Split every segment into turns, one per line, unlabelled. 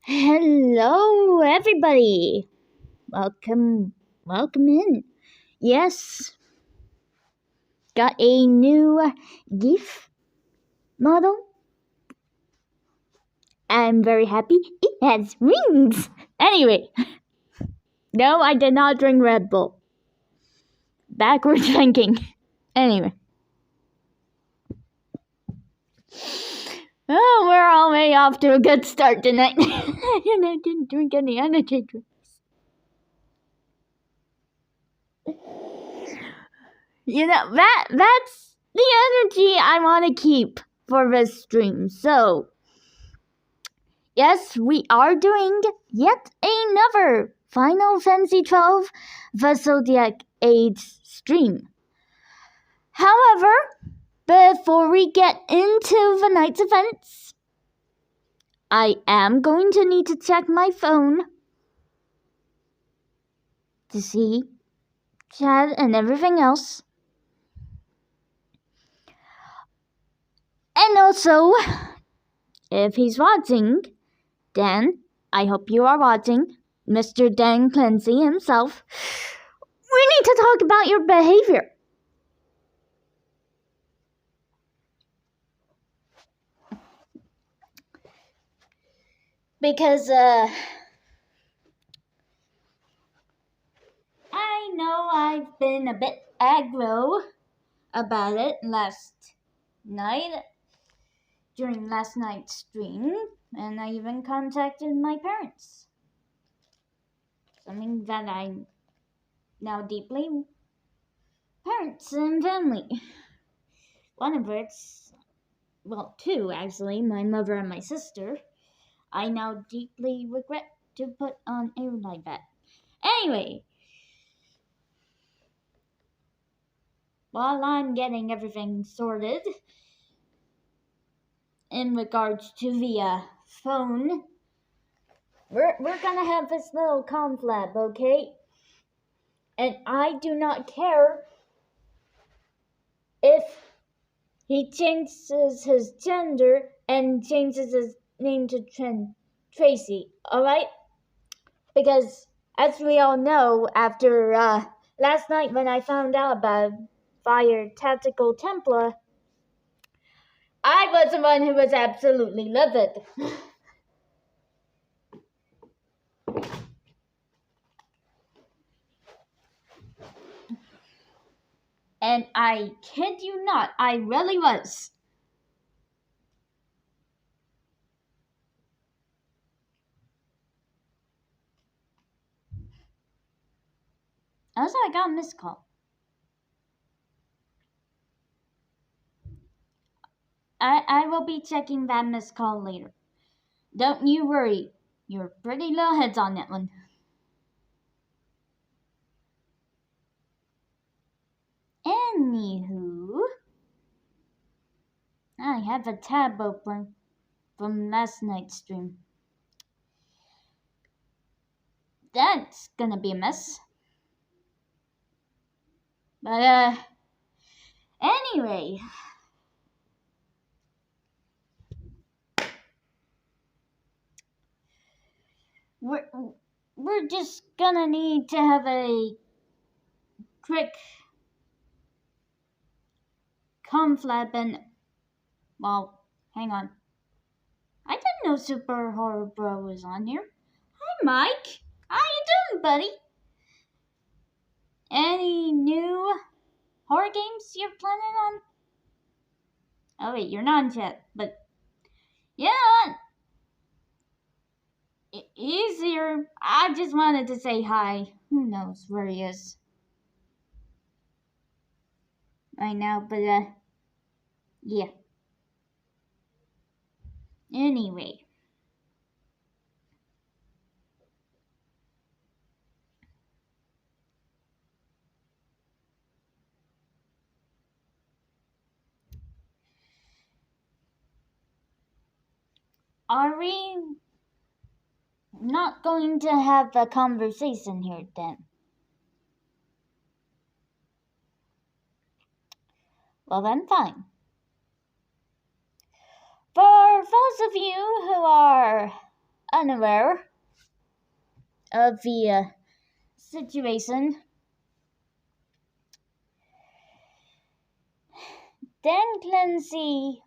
Hello, everybody. Welcome in. Yes, got a new GIF model. I'm very happy. It has wings. Anyway, no, I did not drink Red Bull. Backward thinking. Anyway. Oh, we're all way off to a good start tonight. And I didn't drink any energy drinks. That's the energy I want to keep for this stream. So, yes, we are doing yet another Final Fantasy XII The Zodiac Age stream. However, before we get into the night's events, I am going to need to check my phone to see chat and everything else. And also, if he's watching, Dan, I hope you are watching, Mr. Dan Clancy himself, we need to talk about your behavior. Because, I know I've been a bit aggro about it during last night's stream, and I even contacted my parents. Something that I now deeply parents and family. One of which, well, two actually, my mother and my sister, I now deeply regret to put on air like that. Anyway, while I'm getting everything sorted in regards to the phone, we're gonna have this little conflab, okay? And I do not care if he changes his gender and changes his name to Tracy, alright? Because, as we all know, after last night when I found out about Fire Tactical Templar, I was the one who was absolutely livid. And I kid you not, I really was. Also, I got a missed call. I will be checking that missed call later. Don't you worry. You're pretty low heads on that one. Anywho, I have a tab open from last night's stream. That's gonna be a mess. But, anyway. We're just gonna need to have a quick conflab and, well, hang on. I didn't know Super Horror Bro was on here. Hi, Mike. How you doing, buddy? Any new horror games you're planning on? Oh wait, you're not in chat, but yeah, he's here. I just wanted to say hi. Who knows where he is right now, but yeah. Anyway. Are we not going to have a conversation here then? Well then, fine. For those of you who are unaware of the situation, Dan Clancy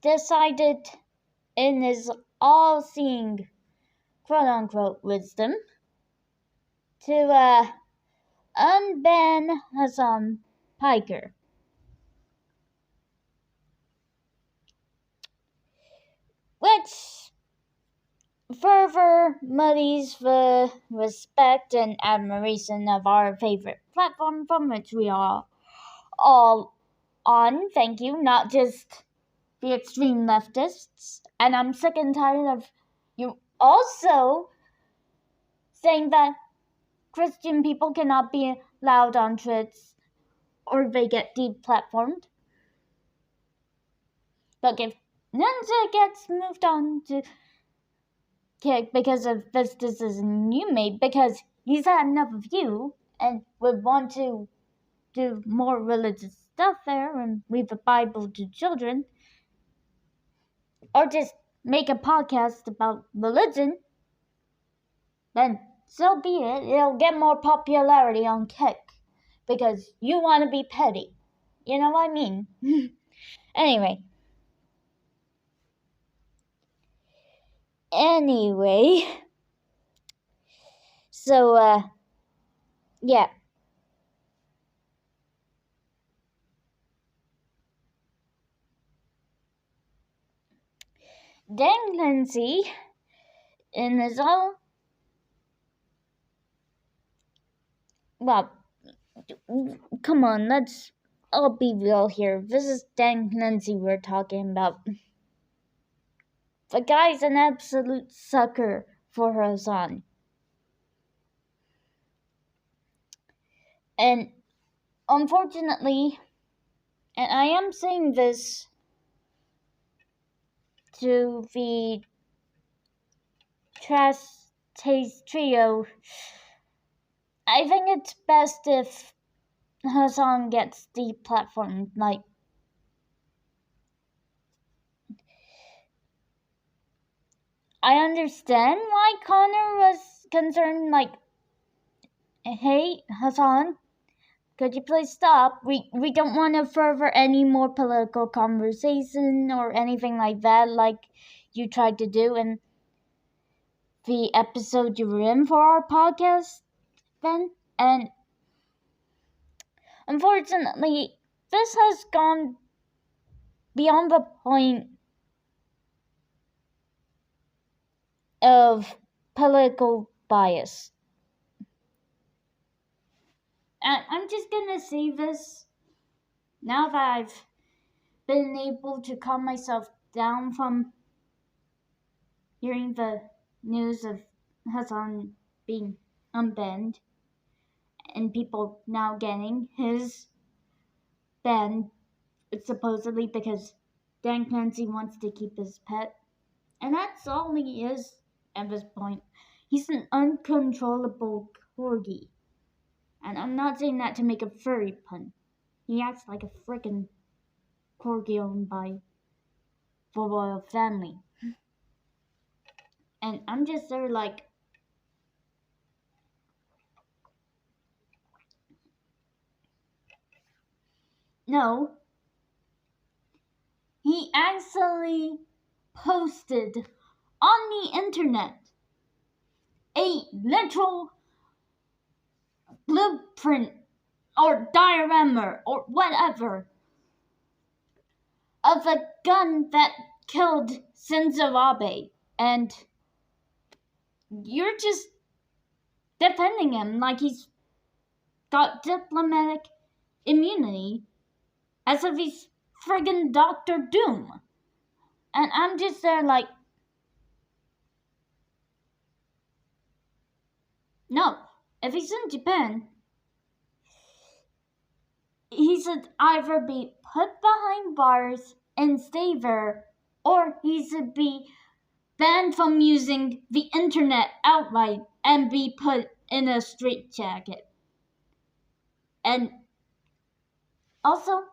decided in his all-seeing quote-unquote wisdom to unban Hasan Piker. Which further muddies the respect and admiration of our favorite platform from which we are all on, thank you, not just the extreme leftists. And I'm sick and tired of you also saying that Christian people cannot be allowed on Twitch or they get deplatformed. Look, if Ninja gets moved on to kick because of this decision you made, because he's had enough of you and would want to do more religious stuff there and read the Bible to children, or just make a podcast about religion, then so be it. It'll get more popularity on Kick because you want to be petty. You know what I mean? Anyway, so yeah. Dan Clancy in his own, well, come on, let's all be real here. This is Dan Clancy we're talking about. The guy's an absolute sucker for Hasan. And unfortunately, and I am saying this to the Trash Taste Trio, I think it's best if Hasan gets deplatformed. Like, I understand why Connor was concerned, like, hey, Hasan, could you please stop? We don't want to further any more political conversation or anything like that, like you tried to do in the episode you were in for our podcast then. And unfortunately, this has gone beyond the point of political bias. And I'm just gonna say this now that I've been able to calm myself down from hearing the news of Hasan being unbanned and people now getting his ban supposedly because Dan Clancy wants to keep his pet. And that's all he is at this point. He's an uncontrollable corgi. And I'm not saying that to make a furry pun. He acts like a frickin' corgi owned by the royal family. And I'm just there like, no. He actually posted on the internet a literal blueprint or diorama or whatever of a gun that killed Shinzo Abe, and you're just defending him like he's got diplomatic immunity as if he's friggin' Doctor Doom. And I'm just there like, no, if he's in Japan, he should either be put behind bars and stay there, or he should be banned from using the internet outright and be put in a straitjacket. And also,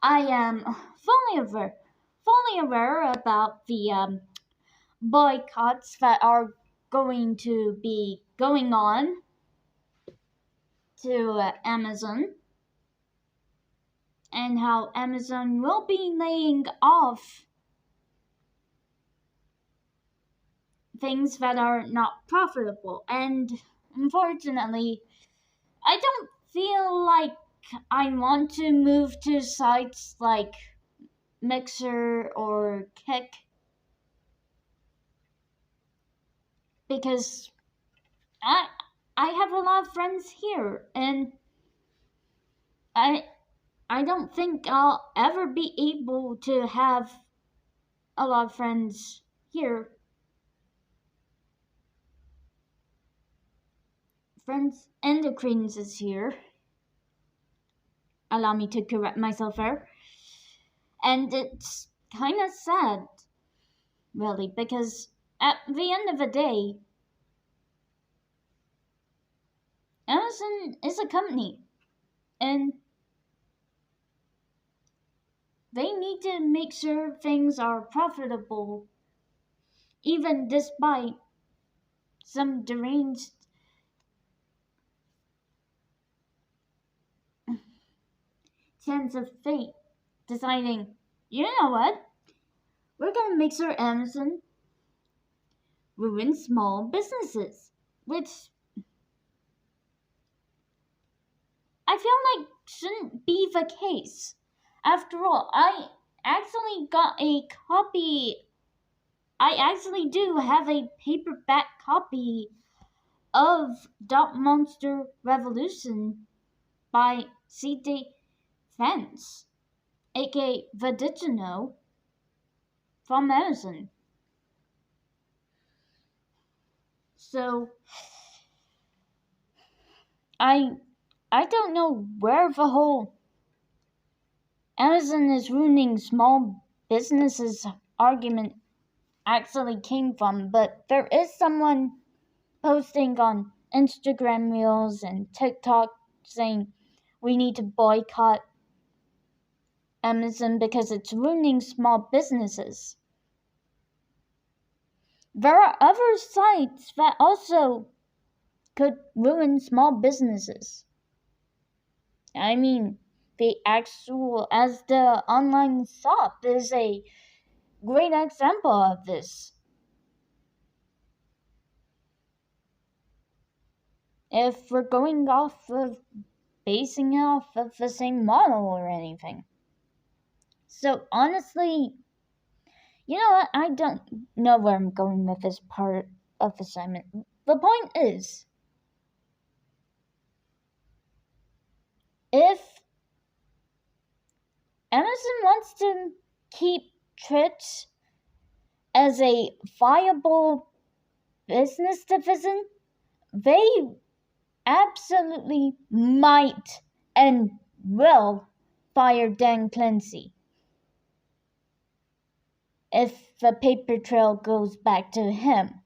I am fully aware fully aware about the boycotts that are going to be going on to Amazon, and how Amazon will be laying off things that are not profitable. And unfortunately, I don't feel like I want to move to sites like Mixer or Kick, because I have a lot of friends here, and I I don't think I'll ever be able to have a lot of friends here. Friends and acquaintances here. Allow me to correct myself there. And it's kind of sad, really, because at the end of the day, Amazon is a company, and they need to make sure things are profitable, even despite some deranged chance of fate deciding, you know what? We're gonna make sure Amazon ruins small businesses, which I feel like shouldn't be the case. After all, I actually got a copy. I actually do have a paperback copy of Dot Monster Revolution by C.D. Vance, aka The Digino, from Amazon. So I don't know where the whole Amazon is ruining small businesses argument actually came from, but there is someone posting on Instagram Reels and TikTok saying we need to boycott Amazon because it's ruining small businesses. There are other sites that also could ruin small businesses. I mean, the actual, as the online shop is a great example of this. If we're going off of basing it off of the same model or anything. So honestly, you know what? I don't know where I'm going with this part of the assignment. The point is, if Amazon wants to keep Twitch as a viable business division, they absolutely might and will fire Dan Clancy if the paper trail goes back to him.